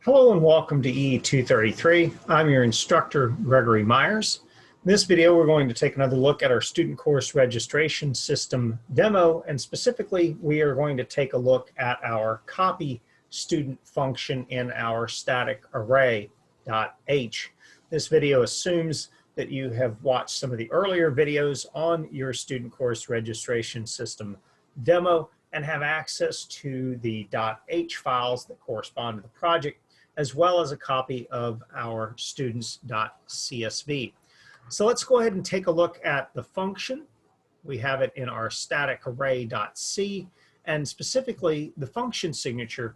Hello and welcome to E233. I'm your instructor, Gregory Myers. In this video, we're going to take another look at our student course registration system demo, and specifically, we are going to take a look at our copy student function in our StaticArray.h. This video assumes that you have watched some of the earlier videos on your student course registration system demo and have access to the .h files that correspond to the project, as well as a copy of our students.csv. So let's go ahead and take a look at the function. We have it in our StaticArray.c, and specifically the function signature.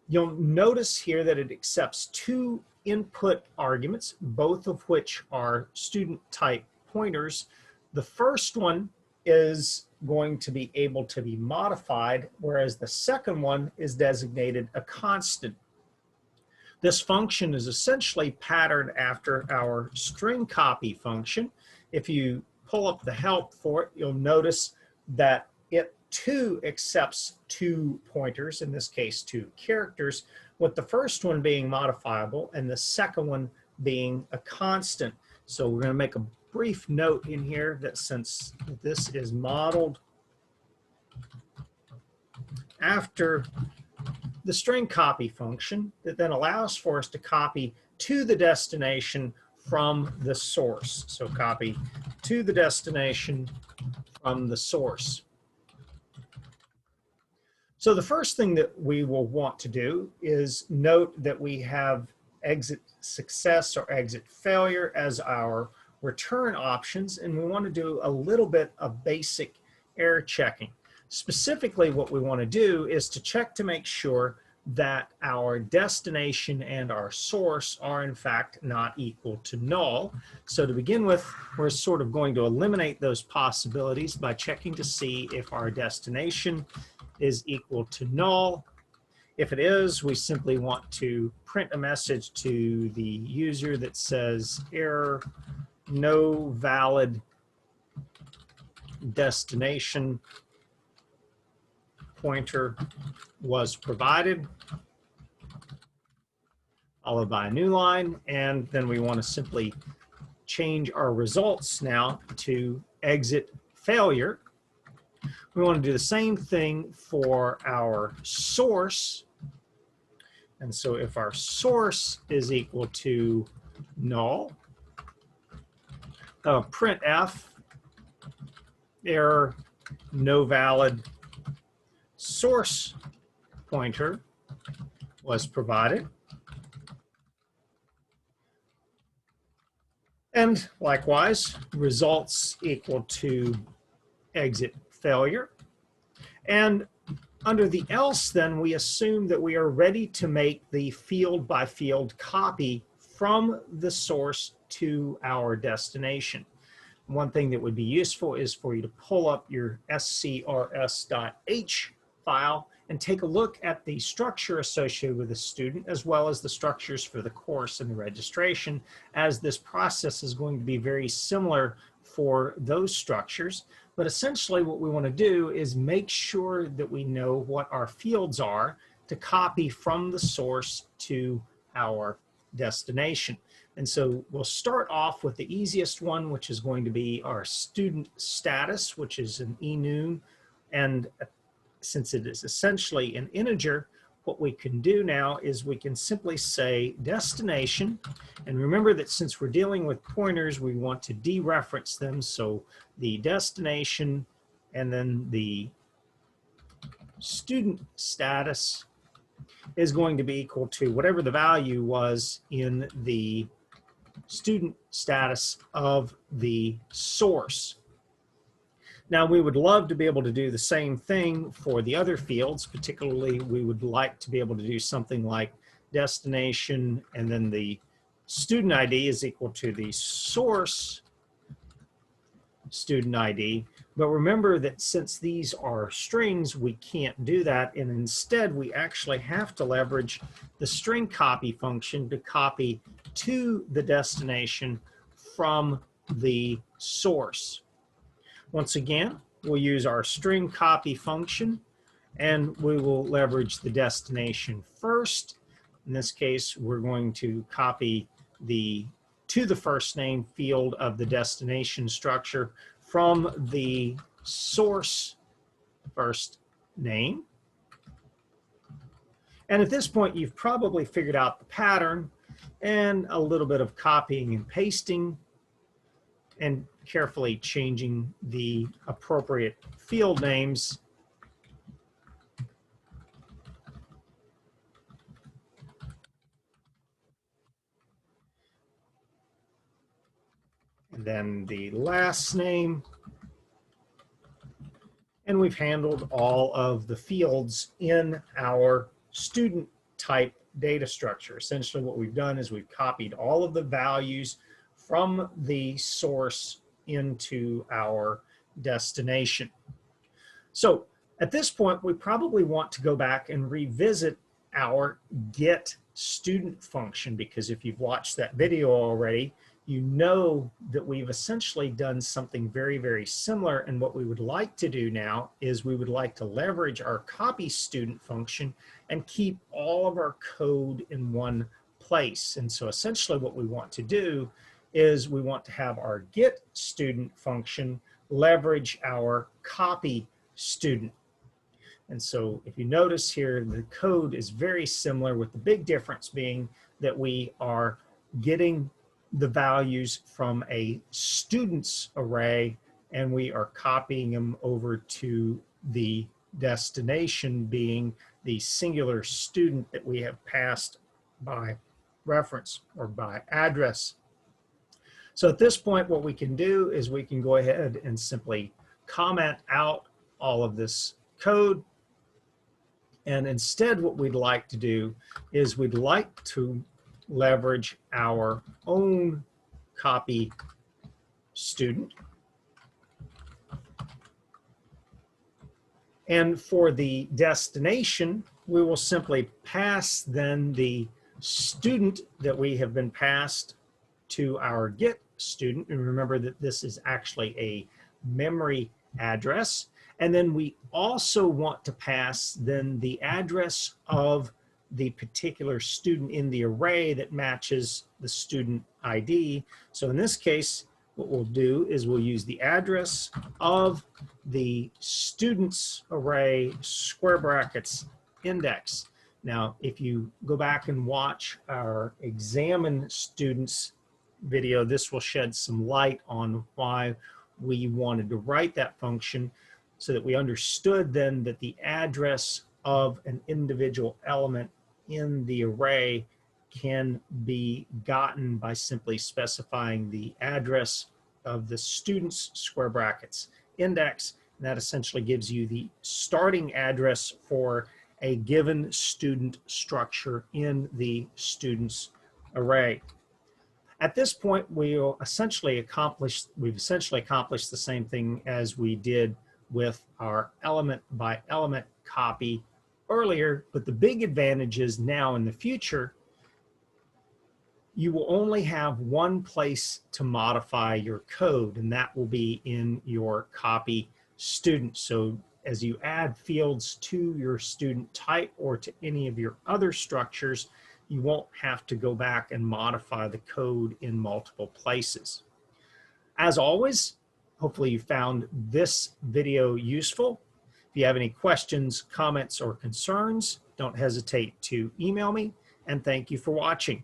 You'll notice here that it accepts two input arguments, both of which are student type pointers. The first one is going to be able to be modified, whereas the second one is designated a constant. This function is essentially patterned after our string copy function. If you pull up the help for it, you'll notice that it too accepts two pointers, in this case two characters, with the first one being modifiable and the second one being a constant. So we're going to make a brief note in here that since this is modeled after the string copy function, that then allows for us to copy to the destination from the source. So copy to the destination from the source. So the first thing that we will want to do is note that we have exit success or exit failure as our return options, and we want to do a little bit of basic error checking. Specifically, what we want to do is to check to make sure that our destination and our source are in fact not equal to null. So to begin with, we're sort of going to eliminate those possibilities by checking to see if our destination is equal to null. If it is, we simply want to print a message to the user that says error, no valid destination pointer was provided, followed by a new line, and then we want to simply change our results now to exit failure. We want to do the same thing for our source, and so if our source is equal to null, printf error no valid source pointer was provided. And likewise, results equal to exit failure. And under the else, then, we assume that we are ready to make the field by field copy from the source to our destination. One thing that would be useful is for you to pull up your scrs.h file and take a look at the structure associated with the student, as well as the structures for the course and the registration, as this process is going to be very similar for those structures. But essentially what we want to do is make sure that we know what our fields are to copy from the source to our destination. And so we'll start off with the easiest one, which is going to be our student status, which is an enum. And since it is essentially an integer, what we can do now is we can simply say destination. And remember that since we're dealing with pointers, we want to dereference them. So the destination and then the student status is going to be equal to whatever the value was in the student status of the source. Now, we would love to be able to do the same thing for the other fields. Particularly, we would like to be able to do something like destination and then the student ID is equal to the source student ID. But remember that since these are strings, we can't do that. And instead, we actually have to leverage the string copy function to copy to the destination from the source. Once again, we'll use our string copy function, and we will leverage the destination first. In this case, we're going to copy the to the first name field of the destination structure from the source first name. And at this point, you've probably figured out the pattern and a little bit of copying and pasting and carefully changing the appropriate field names. And then the last name. And we've handled all of the fields in our student type data structure. Essentially what we've done is we've copied all of the values from the source into our destination. So at this point, we probably want to go back and revisit our get student function, because if you've watched that video already, you know that we've essentially done something very, very similar. And what we would like to do now is we would like to leverage our copy student function and keep all of our code in one place. And so essentially what we want to do is we want to have our get student function leverage our copy student. And so if you notice here, the code is very similar, with the big difference being that we are getting the values from a students array and we are copying them over to the destination being the singular student that we have passed by reference or by address. So at this point, what we can do is we can go ahead and simply comment out all of this code. And instead, what we'd like to do is we'd like to leverage our own copy student. And for the destination, we will simply pass then the student that we have been passed to our get student. And remember that this is actually a memory address. And then we also want to pass then the address of the particular student in the array that matches the student ID. So in this case, what we'll do is we'll use the address of the students array square brackets index. Now, if you go back and watch our examine students video, this will shed some light on why we wanted to write that function, so that we understood then that the address of an individual element in the array can be gotten by simply specifying the address of the student's square brackets index. And that essentially gives you the starting address for a given student structure in the student's array. At this point, we've essentially accomplished the same thing as we did with our element by element copy earlier, but the big advantage is now in the future, you will only have one place to modify your code, and that will be in your copy student. So as you add fields to your student type or to any of your other structures, you won't have to go back and modify the code in multiple places. As always, hopefully you found this video useful. If you have any questions, comments, or concerns, don't hesitate to email me, and thank you for watching.